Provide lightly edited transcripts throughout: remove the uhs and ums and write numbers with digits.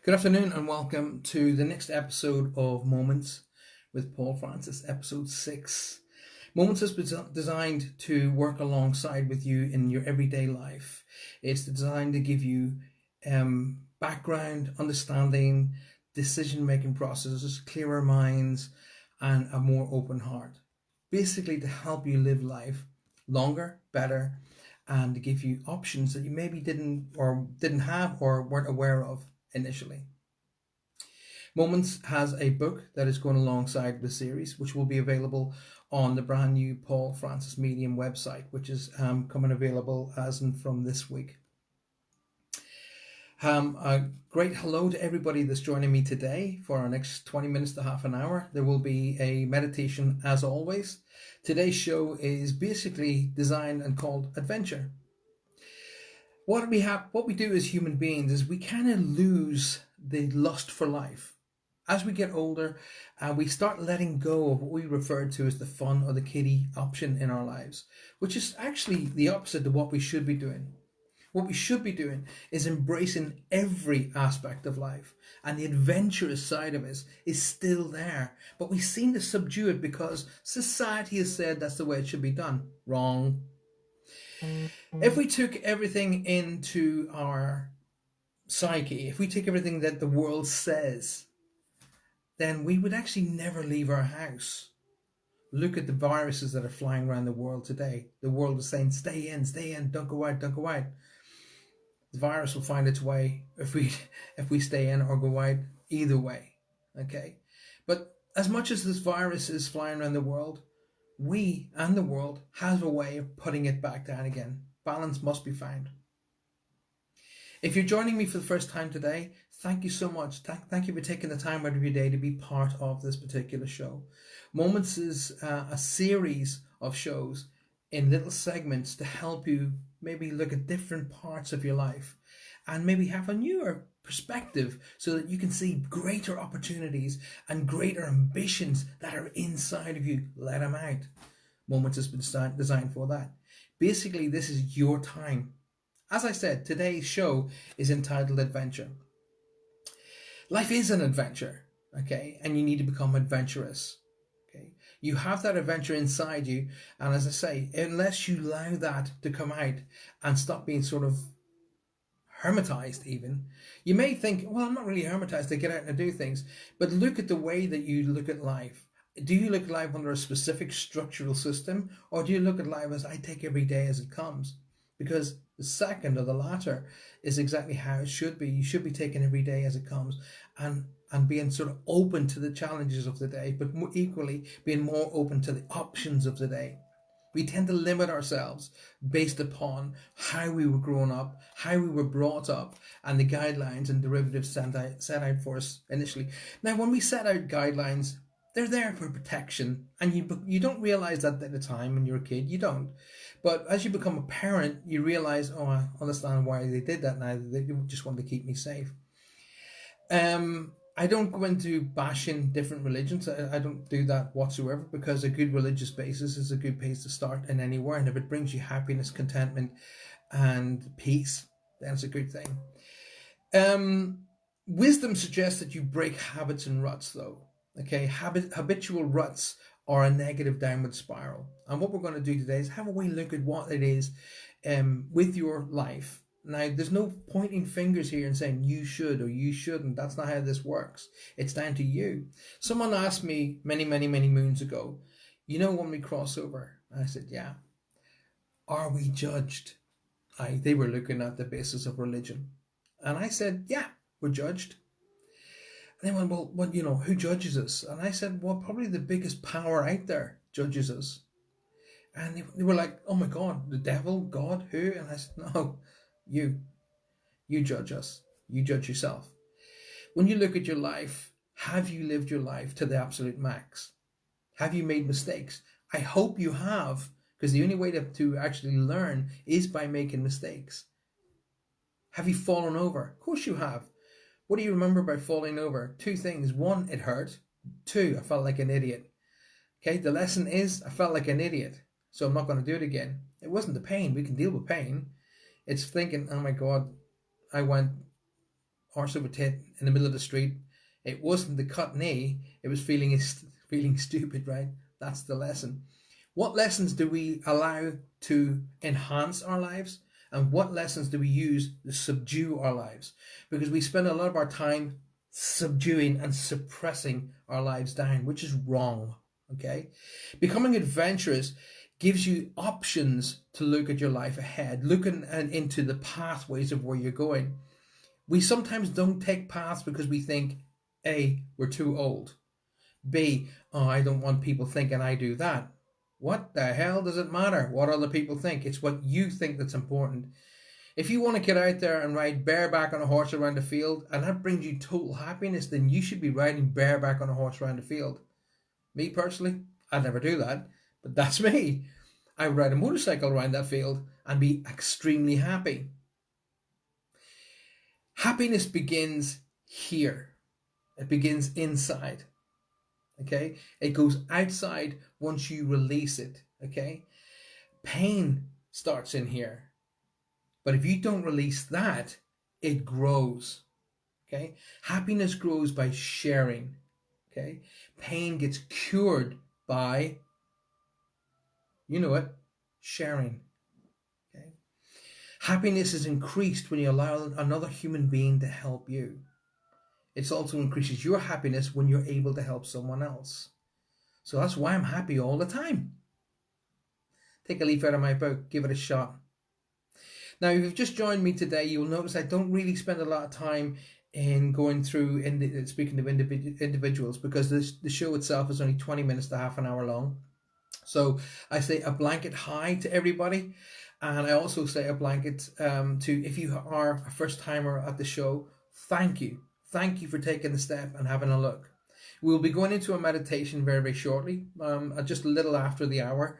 Good afternoon and welcome to the next episode of Moments with Paul Francis, episode 6. Moments is designed to work alongside with you in your everyday life. It's designed to give you background, understanding, decision making processes, clearer minds, and a more open heart. Basically, to help you live life longer, better, and to give you options that you maybe didn't have or weren't aware of initially. Moments has a book that is going alongside the series, which will be available on the brand new Paul Francis Medium website, which is coming available as and from this week. A great hello to everybody that's joining me today for our next 20 minutes to half an hour. There will be a meditation as always. Today's show is basically designed and called Adventure. What we do as human beings is we kind of lose the lust for life. As we get older, we start letting go of what we refer to as the fun or the kiddie option in our lives, which is actually the opposite of what we should be doing. What we should be doing is embracing every aspect of life, and the adventurous side of it is still there, but we seem to subdue it because society has said that's the way it should be done. Wrong. If we took everything into our psyche, if we take everything that the world says, then we would actually never leave our house. Look at the viruses that are flying around the world today. The world is saying, stay in, don't go out, don't go out. The virus will find its way if we stay in or go out, either way. Okay? But as much as this virus is flying around the world, we and the world have a way of putting it back down again. Balance must be found. If you're joining me for the first time today, thank you so much. Thank you for taking the time out of your day to be part of this particular show. Moments is a series of shows in little segments to help you maybe look at different parts of your life and maybe have a newer perspective so that you can see greater opportunities and greater ambitions that are inside of you. Let them out. Moments has been designed for that. Basically, this is your time. As I said, today's show is entitled Adventure. Life is an adventure, okay? And you need to become adventurous, okay? You have that adventure inside you, and as I say, unless you allow that to come out and stop being sort of hermetized even, you may think, well, I'm not really hermetized, I get out and do things, but look at the way that you look at life. Do you look at life under a specific structural system, or do you look at life as I take every day as it comes? Because the second or the latter is exactly how it should be. You should be taking every day as it comes and being sort of open to the challenges of the day, but more equally being more open to the options of the day. We tend to limit ourselves based upon how we were grown up, how we were brought up, and the guidelines and derivatives set out for us initially. Now, when we set out guidelines, they're there for protection, and you don't realize that at the time when you're a kid. You don't. But as you become a parent, you realize, oh, I understand why they did that now. They just want to keep me safe. I don't go into bashing different religions. I don't do that whatsoever, because a good religious basis is a good place to start in anywhere. And if it brings you happiness, contentment, and peace, then it's a good thing. Wisdom suggests that you break habits and ruts, though. Okay, habitual ruts are a negative downward spiral. And what we're going to do today is have a way look at what it is with your life. Now, there's no pointing fingers here and saying you should or you shouldn't. That's not how this works. It's down to you. Someone asked me many, many, many moons ago, when we cross over? I said, yeah. Are we judged? They were looking at the basis of religion. And I said, yeah, we're judged. And they went, well, who judges us? And I said, well, probably the biggest power out there judges us. And they were like, oh my God, the devil, God, who? And I said, no, you judge us. You judge yourself. When you look at your life, have you lived your life to the absolute max? Have you made mistakes? I hope you have, because the only way to actually learn is by making mistakes. Have you fallen over? Of course you have. What do you remember by falling over? 2 things. 1, it hurt. 2, I felt like an idiot. Okay, the lesson is I felt like an idiot, so I'm not going to do it again. It wasn't the pain. We can deal with pain. It's thinking, oh my God, I went arse over tit in the middle of the street. It wasn't the cut knee, it was feeling stupid, right? That's the lesson. What lessons do we allow to enhance our lives? And what lessons do we use to subdue our lives? Because we spend a lot of our time subduing and suppressing our lives down, which is wrong, okay? Becoming adventurous gives you options to look at your life ahead, looking into the pathways of where you're going. We sometimes don't take paths because we think, A, we're too old. B, oh, I don't want people thinking I do that. What the hell does it matter what other people think? It's what you think that's important. If you want to get out there and ride bareback on a horse around the field, and that brings you total happiness, then you should be riding bareback on a horse around the field. Me personally, I'd never do that, but that's me. I would ride a motorcycle around that field and be extremely happy. Happiness begins here. It begins inside. Okay? It goes outside once you release it. Okay? Pain starts in here. But if you don't release that, it grows. Okay? Happiness grows by sharing. Okay? Pain gets cured by, you know it, sharing. Okay? Happiness is increased when you allow another human being to help you. It also increases your happiness when you're able to help someone else. So that's why I'm happy all the time. Take a leaf out of my book, give it a shot. Now, if you've just joined me today, you'll notice I don't really spend a lot of time in going through speaking of individuals, because the show itself is only 20 minutes to half an hour long. So I say a blanket hi to everybody, and I also say a blanket to, if you are a first timer at the show, thank you. Thank you for taking the step and having a look. We'll be going into a meditation very, very shortly, just a little after the hour.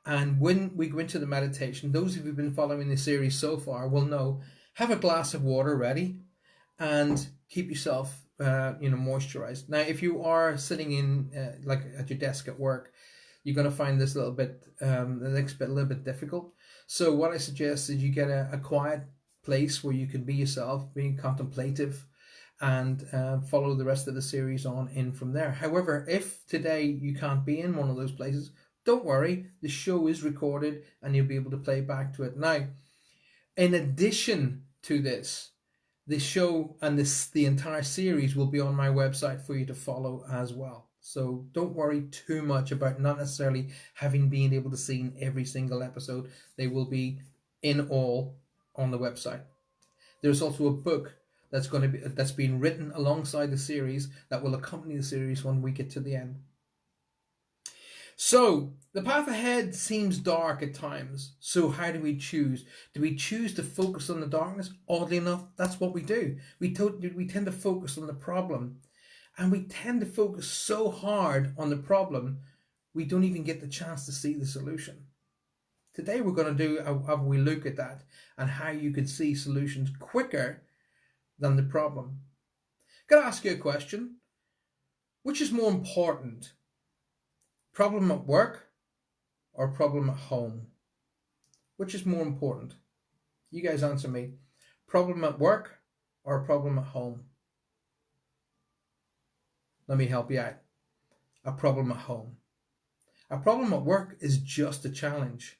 And when we go into the meditation, those of you who've been following the series so far will know, have a glass of water ready and keep yourself moisturized. Now, if you are sitting in like at your desk at work, you're going to find this the next bit a little bit difficult. So what I suggest is you get a quiet place where you can be yourself, being contemplative, and follow the rest of the series on in from there. However, if today you can't be in one of those places, don't worry, the show is recorded and you'll be able to play back to it. Now, in addition to this, the show and the entire series will be on my website for you to follow as well. So don't worry too much about not necessarily been able to see every single episode. They will be in all on the website. There's also a book that's being written alongside the series that will accompany the series when we get to the end. So the path ahead seems dark at times. So how do we choose? Do we choose to focus on the darkness? Oddly enough, that's what we do. We tend to focus on the problem, and we tend to focus so hard on the problem, we don't even get the chance to see the solution. Today we're going to do we look at that and how you can see solutions quicker than the problem. Can I ask you a question? Which is more important? Problem at work or problem at home? Which is more important? You guys answer me. Problem at work or a problem at home? Let me help you out. A problem at home. A problem at work is just a challenge.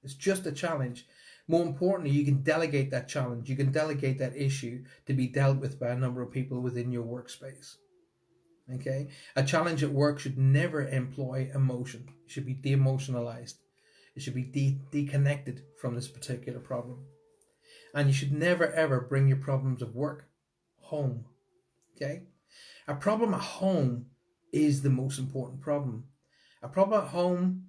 It's just a challenge. More importantly, you can delegate that challenge. You can delegate that issue to be dealt with by a number of people within your workspace. Okay? A challenge at work should never employ emotion. It should be de-emotionalized. It should be deconnected from this particular problem. And you should never ever bring your problems of work home. Okay? A problem at home is the most important problem. A problem at home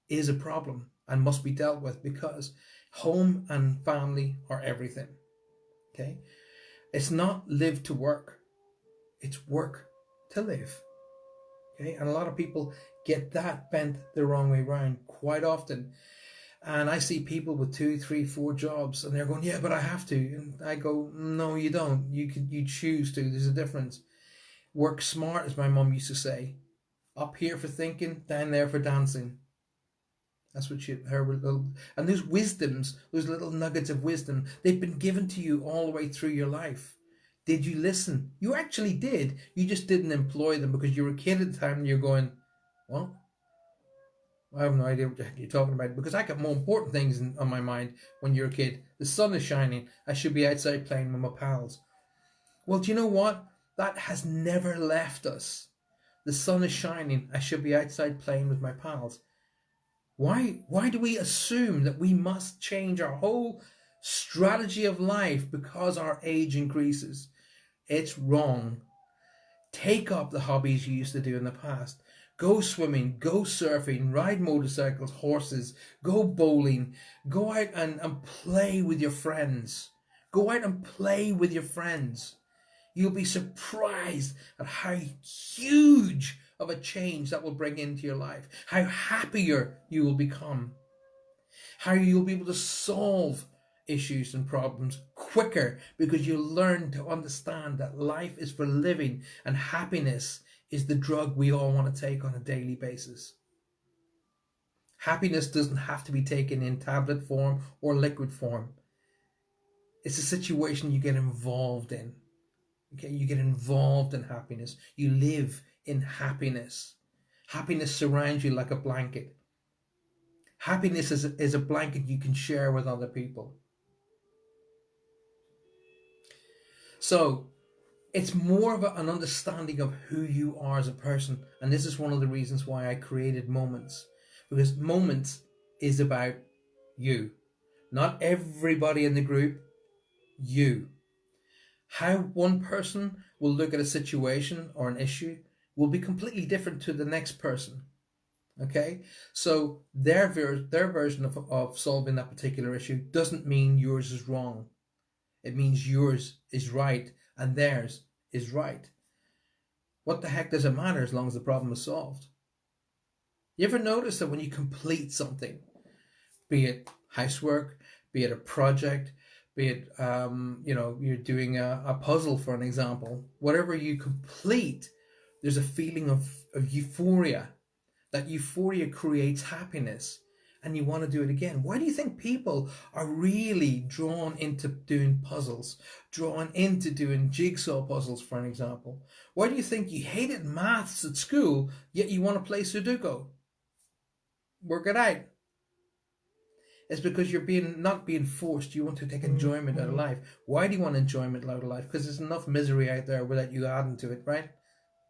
is a problem and must be dealt with, because home and family are everything. Okay? It's not live to work. It's work to live. Okay? And a lot of people get that bent the wrong way around quite often. And I see people with 2, 3, 4 jobs, and they're going, yeah, but I have to. And I go, no, you don't. You choose to. There's a difference. Work smart, as my mum used to say. Up here for thinking, down there for dancing. That's what and those wisdoms, those little nuggets of wisdom, they've been given to you all the way through your life. Did you listen? You actually did. You just didn't employ them because you were a kid at the time and you're going, what? I have no idea what you're talking about because I got more important things on my mind when you're a kid. The sun is shining. I should be outside playing with my pals. Well, do you know what? That has never left us. The sun is shining. I should be outside playing with my pals. Why do we assume that we must change our whole strategy of life because our age increases? It's wrong. Take up the hobbies you used to do in the past. Go swimming, go surfing, ride motorcycles, horses, go bowling, go out and play with your friends. Go out and play with your friends. You'll be surprised at how huge of a change that will bring into your life, how happier you will become, how you'll be able to solve issues and problems quicker because you learn to understand that life is for living and happiness is the drug we all want to take on a daily basis. Happiness doesn't have to be taken in tablet form or liquid form. It's a situation you get involved in. Okay, you get involved in happiness. You live in happiness. Happiness surrounds you like a blanket. Happiness is a blanket you can share with other people. So it's more of an understanding of who you are as a person. And this is one of the reasons why I created Moments. Because Moments is about you. Not everybody in the group, you. How one person will look at a situation or an issue will be completely different to the next person. Okay? So their version of solving that particular issue doesn't mean yours is wrong. It means yours is right and theirs is right. What the heck does it matter as long as the problem is solved? You ever notice that when you complete something, be it housework, be it a project, be it you're doing a puzzle, for an example, whatever you complete, there's a feeling of euphoria. That euphoria creates happiness and you want to do it again. Why do you think people are really drawn into doing puzzles, drawn into doing jigsaw puzzles, for an example? Why do you think you hated maths at school, yet you want to play Sudoku? Work it out. It's because you're not being forced. You want to take enjoyment out of life. Why do you want enjoyment out of life? Because there's enough misery out there without you adding to it, right?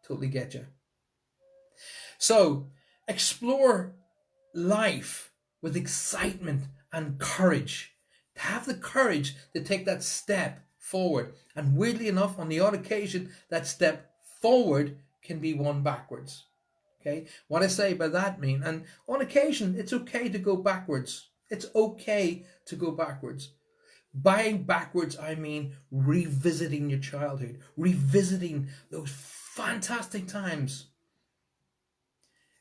Totally get you. So explore life with excitement and courage. To have the courage to take that step forward. And weirdly enough, on the odd occasion, that step forward can be one backwards. Okay? What I say by that mean, and on occasion, it's okay to go backwards. It's okay to go backwards. By backwards, I mean revisiting your childhood, revisiting those fantastic times,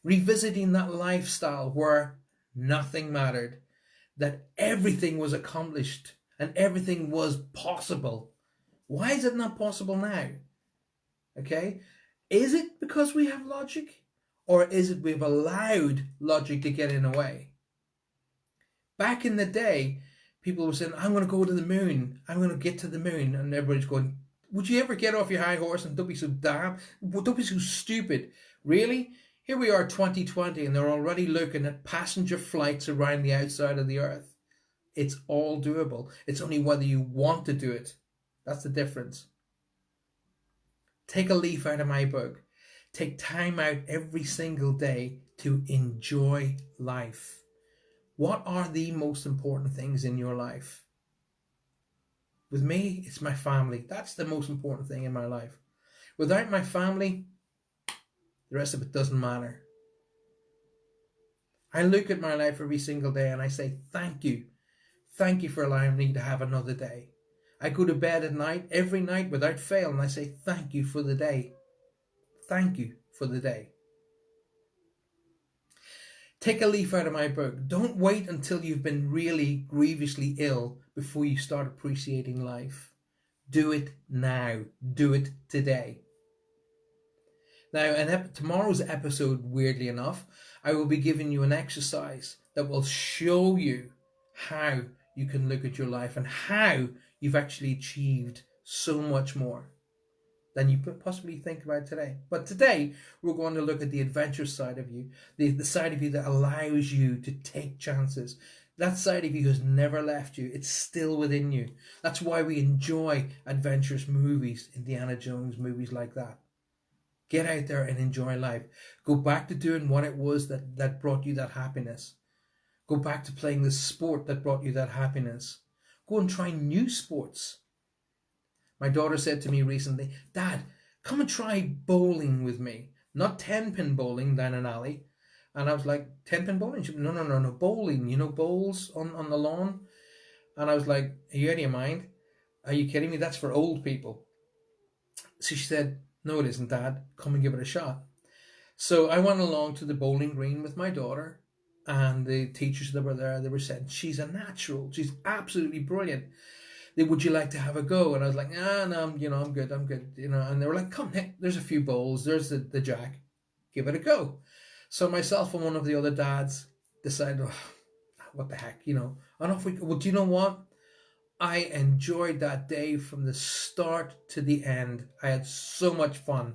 revisiting that lifestyle where nothing mattered, that everything was accomplished and everything was possible. Why is it not possible now? Okay? Is it because we have logic? Or is it we've allowed logic to get in the way? Back in the day, people were saying, I'm going to go to the moon. I'm going to get to the moon. And everybody's going, would you ever get off your high horse and don't be so stupid? Really? Here we are 2020 and they're already looking at passenger flights around the outside of the earth. It's all doable. It's only whether you want to do it. That's the difference. Take a leaf out of my book. Take time out every single day to enjoy life. What are the most important things in your life? With me, it's my family. That's the most important thing in my life. Without my family, the rest of it doesn't matter. I look at my life every single day and I say, thank you. Thank you for allowing me to have another day. I go to bed at night, every night without fail, and I say, thank you for the day. Thank you for the day. Take a leaf out of my book. Don't wait until you've been really grievously ill before you start appreciating life. Do it now. Do it today. Now, in tomorrow's episode, weirdly enough, I will be giving you an exercise that will show you how you can look at your life and how you've actually achieved so much more than you could possibly think about today. But today, we're going to look at the adventure side of you, the side of you that allows you to take chances. That side of you has never left you. It's still within you. That's why we enjoy adventurous movies, Indiana Jones movies like that. Get out there and enjoy life. Go back to doing what it was that brought you that happiness. Go back to playing the sport that brought you that happiness. Go and try new sports. My daughter said to me recently, Dad, come and try bowling with me. Not 10-pin bowling down an alley. And I was like, 10-pin bowling? She said, no, bowling. You know, bowls on the lawn? And I was like, are you out of your mind? Are you kidding me? That's for old people. So she said, no, it isn't, Dad. Come and give it a shot. So I went along to the bowling green with my daughter, and the teachers that were there, they were saying, she's a natural. She's absolutely brilliant. Would you like to have a go? And I was like, no, I'm good. And they were like, come, Nick, there's a few bowls. There's the jack. Give it a go. So myself and one of the other dads decided, what the heck, and off we go. Well, do you know what? I enjoyed that day from the start to the end. I had so much fun.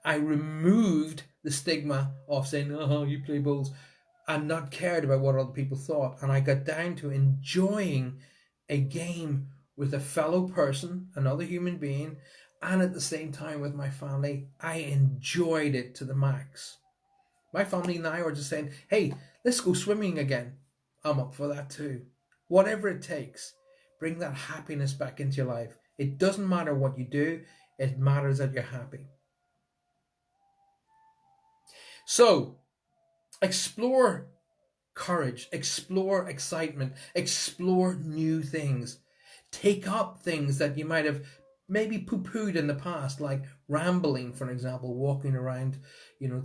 I removed the stigma of saying, oh, you play bowls, and not cared about what other people thought. And I got down to enjoying a game with a fellow person, another human being, and at the same time with my family. I enjoyed it to the max. My family and I were just saying, hey, let's go swimming again. I'm up for that too. Whatever it takes, bring that happiness back into your life. It doesn't matter what you do, it matters that you're happy. So, explore courage, explore excitement, explore new things. Take up things that you might have maybe poo-pooed in the past, like rambling, for example, walking around,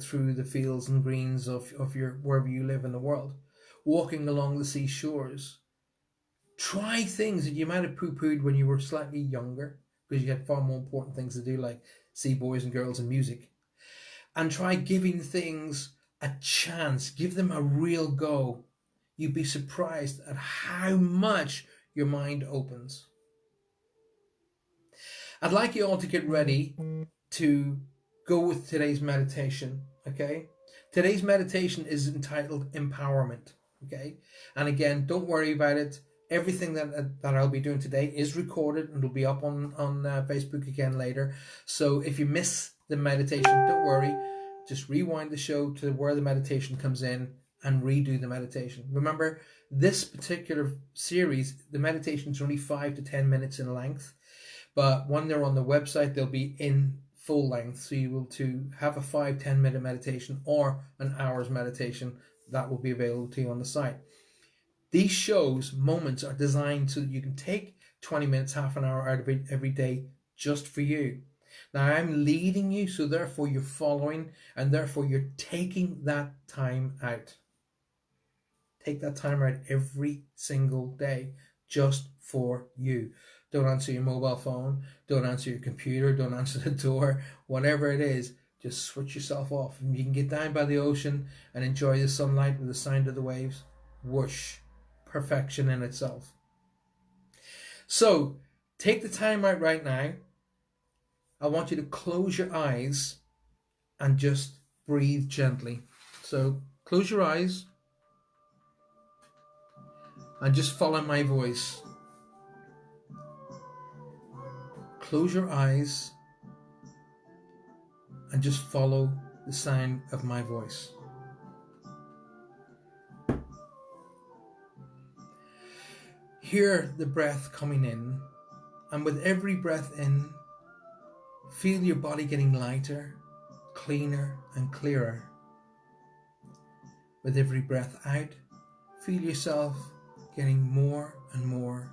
through the fields and greens of your wherever you live in the world, walking along the seashores. Try things that you might have poo-pooed when you were slightly younger, because you had far more important things to do, like see boys and girls and music. And try giving things a chance. Give them a real go. You'd be surprised at how much your mind opens. I'd like you all to get ready to go with today's meditation, okay? Today's meditation is entitled Empowerment, okay? And again, don't worry about it. Everything that I'll be doing today is recorded and will be up on Facebook again later. So if you miss the meditation, don't worry. Just rewind the show to where the meditation comes in and redo the meditation. Remember, this particular series, the meditation is only 5 to 10 minutes in length. But when they're on the website, they'll be in full length. So you will to have a 5-10 minute meditation or an hour's meditation that will be available to you on the site. These shows, moments, are designed so that you can take 20 minutes, half an hour out of it every day just for you. Now I'm leading you, so therefore you're following, and therefore you're taking that time out. Take that time out every single day just for you. Don't answer your mobile phone, don't answer your computer, don't answer the door, whatever it is, just switch yourself off. And you can get down by the ocean and enjoy the sunlight with the sound of the waves. Whoosh. Perfection in itself. So, take the time out right now. I want you to close your eyes and just breathe gently. So, close your eyes and just follow my voice. Close your eyes and just follow the sound of my voice. Hear the breath coming in, and with every breath in, feel your body getting lighter, cleaner and clearer. With every breath out, feel yourself getting more and more,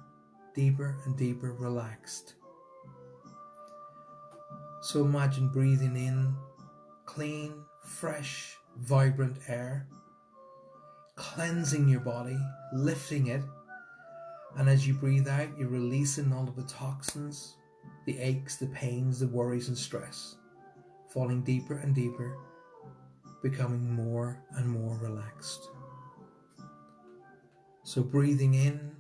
deeper and deeper relaxed. So imagine breathing in clean, fresh, vibrant air, cleansing your body, lifting it. And as you breathe out, you're releasing all of the toxins, the aches, the pains, the worries and stress, falling deeper and deeper, becoming more and more relaxed. So breathing in,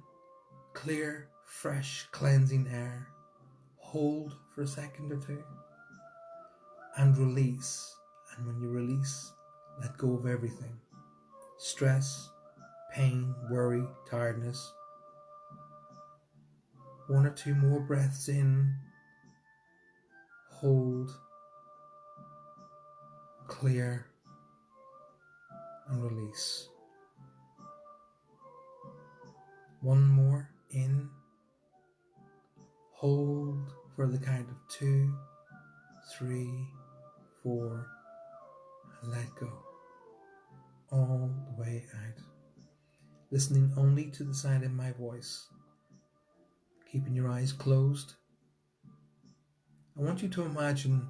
clear, fresh, cleansing air, hold for a second or two, and release. And when you release, let go of everything. Stress, pain, worry, tiredness. 1 or 2 more breaths in, hold, clear, and release. 1 more in, hold for the count of 2, 3, 4, and let go. All the way out. Listening only to the sound of my voice. Keeping your eyes closed. I want you to imagine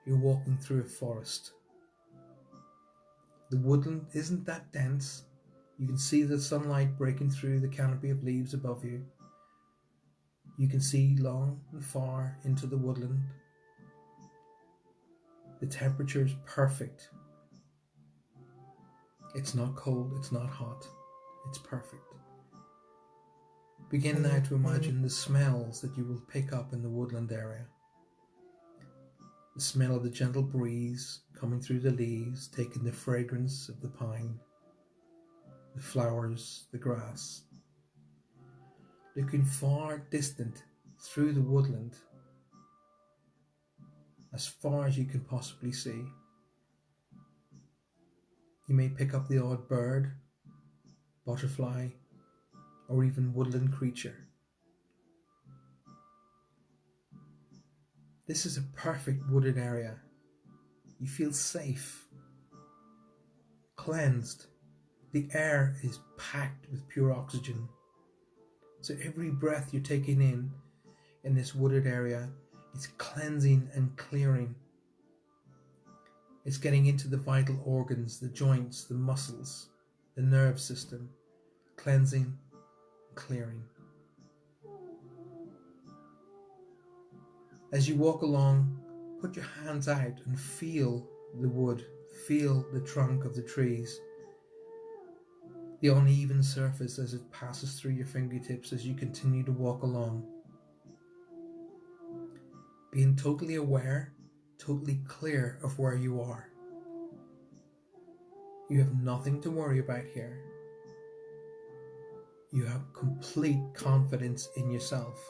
you're walking through a forest. The woodland isn't that dense. You can see the sunlight breaking through the canopy of leaves above you. You can see long and far into the woodland. The temperature is perfect. It's not cold, it's not hot. It's perfect. Begin now to imagine the smells that you will pick up in the woodland area. The smell of the gentle breeze coming through the leaves, taking the fragrance of the pine, the flowers, the grass. Looking far distant through the woodland, as far as you can possibly see. You may pick up the odd bird, butterfly, or even woodland creature. This is a perfect wooded area. You feel safe, cleansed. The air is packed with pure oxygen. So every breath you're taking in this wooded area, is cleansing and clearing. It's getting into the vital organs, the joints, the muscles, the nerve system, cleansing and clearing. As you walk along, put your hands out and feel the wood, feel the trunk of the trees, the uneven surface as it passes through your fingertips as you continue to walk along. Being totally aware, totally clear of where you are. You have nothing to worry about here. You have complete confidence in yourself.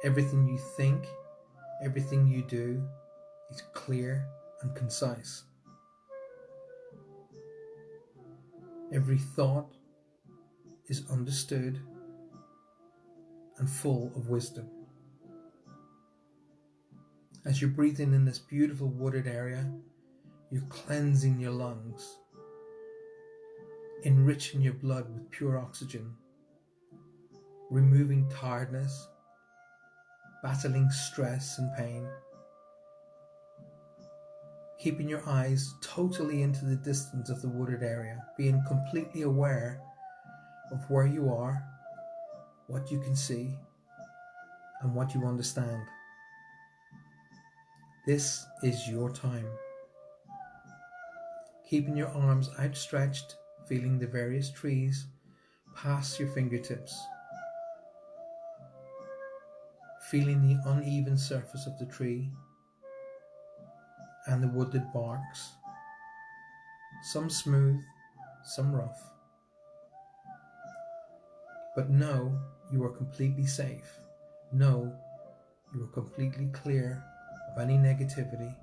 Everything you think, everything you do is clear and concise. Every thought is understood and full of wisdom. As you're breathing in this beautiful wooded area, you're cleansing your lungs, enriching your blood with pure oxygen, removing tiredness, battling stress and pain, keeping your eyes totally into the distance of the wooded area, being completely aware of where you are, what you can see, and what you understand. This is your time. Keeping your arms outstretched, feeling the various trees pass your fingertips, feeling the uneven surface of the tree and the wooded barks, some smooth, some rough. But know you are completely safe. Know you are completely clear of any negativity,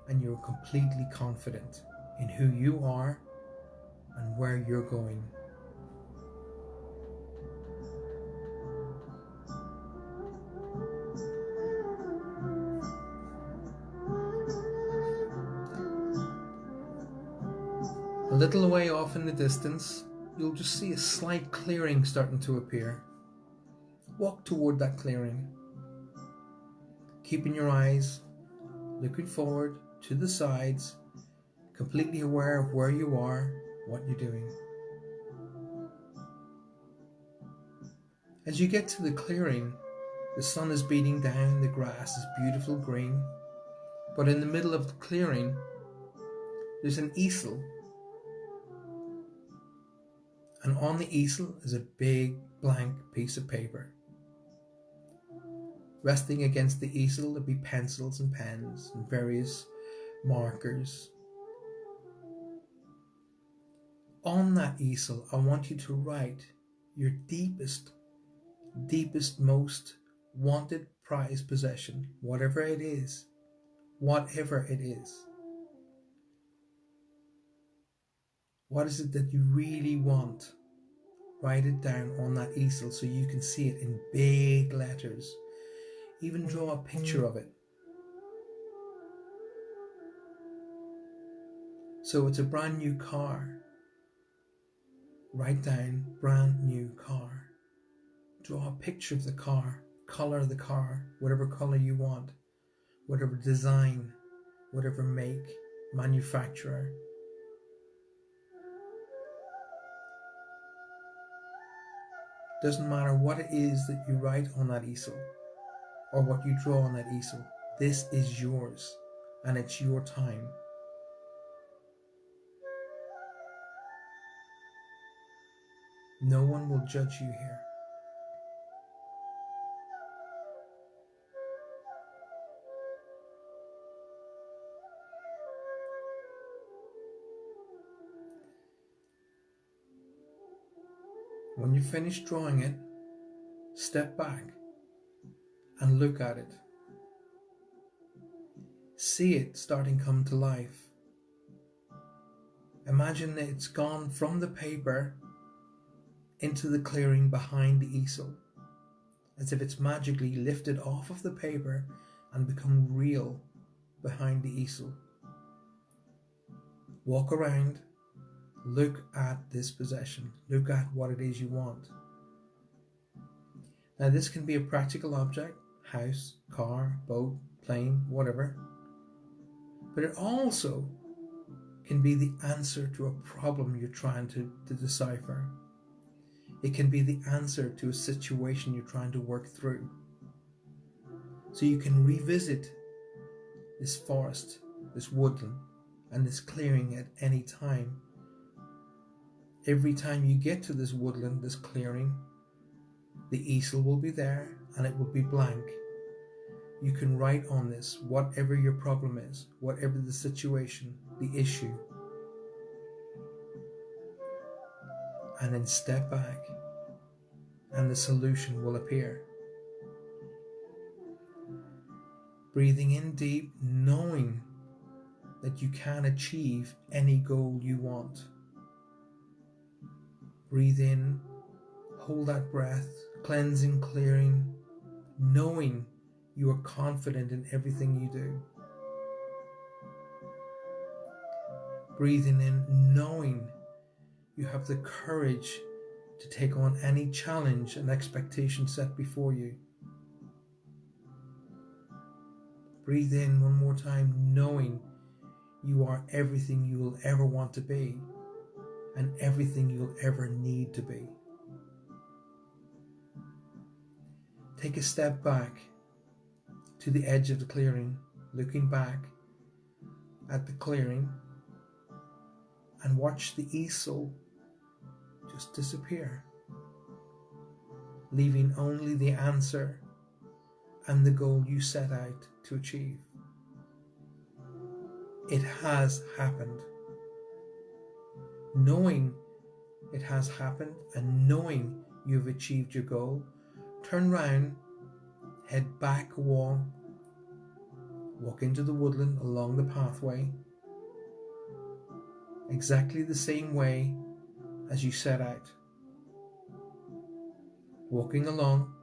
and you are completely confident in who you are and where you're going. A little way off in the distance, you'll just see a slight clearing starting to appear. Walk toward that clearing, keeping your eyes looking forward to the sides, completely aware of where you are, what you're doing. As you get to the clearing, the sun is beating down, the grass is beautiful green, but in the middle of the clearing, there's an easel. And on the easel is a big blank piece of paper. Resting against the easel, there'll be pencils and pens and various markers. On that easel, I want you to write your deepest, most wanted prized possession, whatever it is. Whatever it is. What is it that you really want? Write it down on that easel so you can see it in big letters. Even draw a picture of it. So it's a brand new car. Write down brand new car. Draw a picture of the car, color the car, whatever color you want, whatever design, whatever make, manufacturer. Doesn't matter what it is that you write on that easel or what you draw on that easel. This is yours and it's your time. No one will judge you here. When you finish drawing it, step back and look at it. See it starting to come to life. Imagine that it's gone from the paper into the clearing behind the easel, as if it's magically lifted off of the paper and become real behind the easel. Walk around, look at this possession, look at what it is you want. Now this can be a practical object, house, car, boat, plane, whatever, but it also can be the answer to a problem you're trying to decipher. It can be the answer to a situation you're trying to work through. So you can revisit this forest, this woodland, and this clearing at any time. Every time you get to this woodland, this clearing, the easel will be there and it will be blank. You can write on this whatever your problem is, whatever the situation, the issue. And then step back and the solution will appear. Breathing in deep, knowing that you can achieve any goal you want. Breathe in, hold that breath, cleansing, clearing, knowing you are confident in everything you do. Breathing in, knowing you have the courage to take on any challenge and expectation set before you. Breathe in one more time, knowing you are everything you will ever want to be and everything you'll ever need to be. Take a step back to the edge of the clearing, looking back at the clearing, and watch the easel just disappear, leaving only the answer and the goal you set out to achieve. It has happened. Knowing it has happened and knowing you've achieved your goal, turn round, head back a wall, walk into the woodland along the pathway, exactly the same way as you set out. Walking along,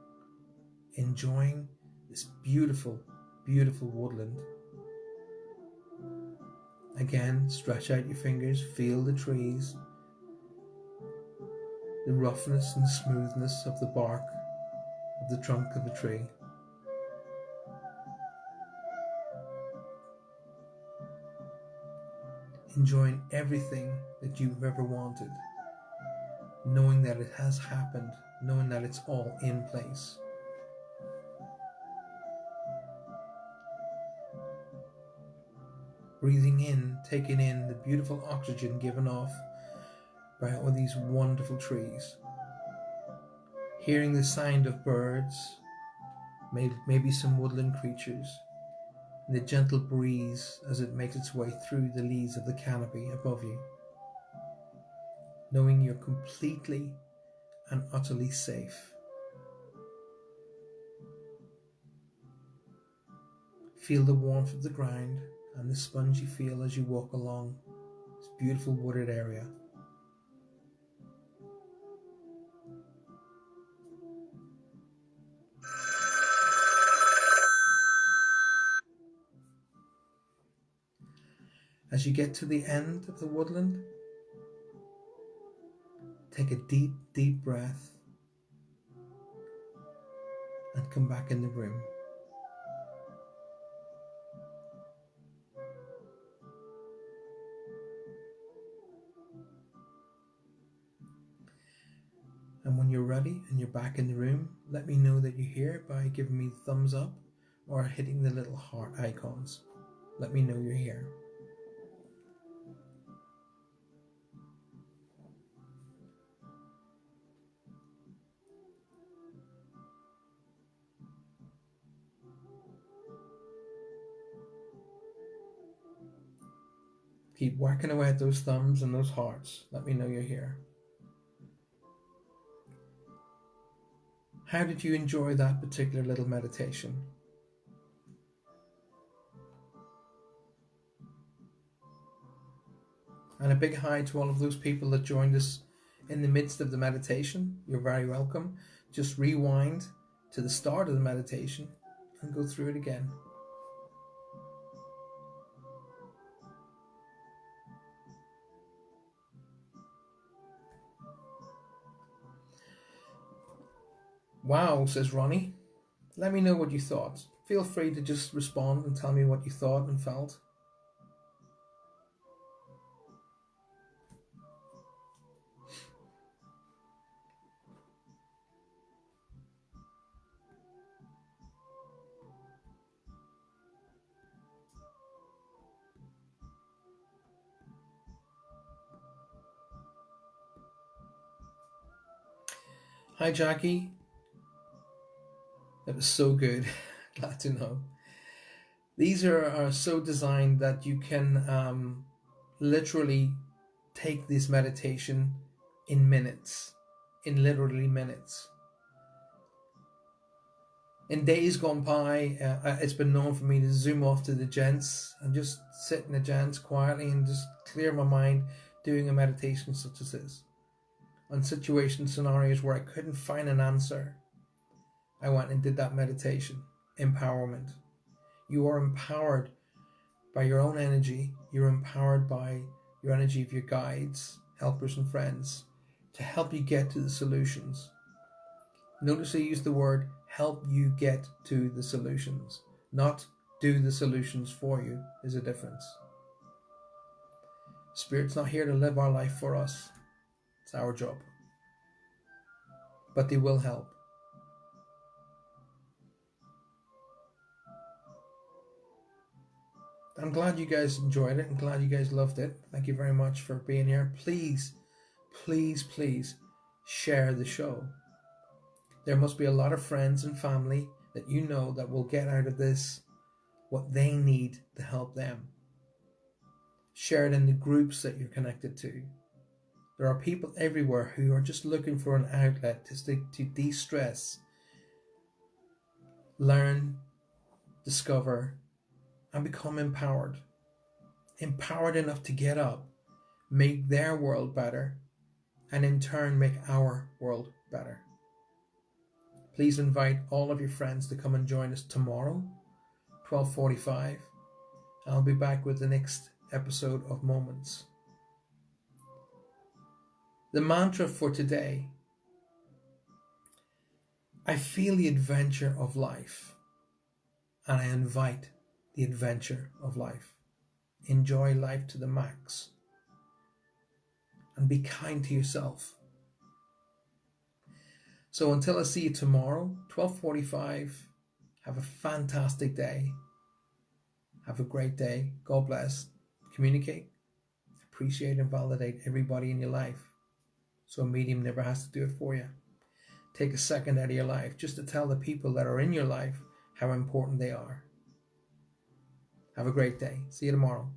enjoying this beautiful, beautiful woodland. Again, stretch out your fingers, feel the trees, the roughness and smoothness of the bark of the trunk of the tree. Enjoying everything that you've ever wanted, knowing that it has happened, knowing that it's all in place. Breathing in, taking in the beautiful oxygen given off by all these wonderful trees. Hearing the sound of birds, maybe some woodland creatures, and the gentle breeze as it makes its way through the leaves of the canopy above you, knowing you're completely and utterly safe. Feel the warmth of the ground and the sponge you feel as you walk along this beautiful wooded area. As you get to the end of the woodland, take a deep, deep breath and come back in the room. And when you're ready and you're back in the room, let me know that you're here by giving me the thumbs up or hitting the little heart icons. Let me know you're here. Keep working away at those thumbs and those hearts. Let me know you're here. How did you enjoy that particular little meditation? And a big hi to all of those people that joined us in the midst of the meditation. You're very welcome. Just rewind to the start of the meditation and go through it again. Wow, says Ronnie. Let me know what you thought. Feel free to just respond and tell me what you thought and felt. Hi, Jackie. That was so good. Glad to know. These are so designed that you can literally take this meditation in minutes, in literally minutes. In days gone by, it's been known for me to zoom off to the gents and just sit in the gents quietly and just clear my mind doing a meditation such as this. On scenarios where I couldn't find an answer, I went and did that meditation. Empowerment. You are empowered by your own energy. You're empowered by your energy of your guides, helpers and friends to help you get to the solutions. Notice I use the word help you get to the solutions, not do the solutions for you. There's a difference. Spirit's not here to live our life for us. It's our job. But they will help. I'm glad you guys enjoyed it. I'm glad you guys loved it. Thank you very much for being here. Please, please, please share the show. There must be a lot of friends and family that you know that will get out of this what they need to help them. Share it in the groups that you're connected to. There are people everywhere who are just looking for an outlet to de-stress, learn, discover, and become empowered. Empowered enough to get up, make their world better, and in turn make our world better. Please invite all of your friends to come and join us tomorrow, 12:45. I'll be back with the next episode of Moments. The mantra for today: I feel the adventure of life, and I invite the adventure of life. Enjoy life to the max, and be kind to yourself. So until I see you tomorrow, 12:45, have a fantastic day. Have a great day. God bless. Communicate, appreciate and validate everybody in your life, so a medium never has to do it for you. take a second out of your life just to tell the people that are in your life how important they are. Have a great day. See you tomorrow.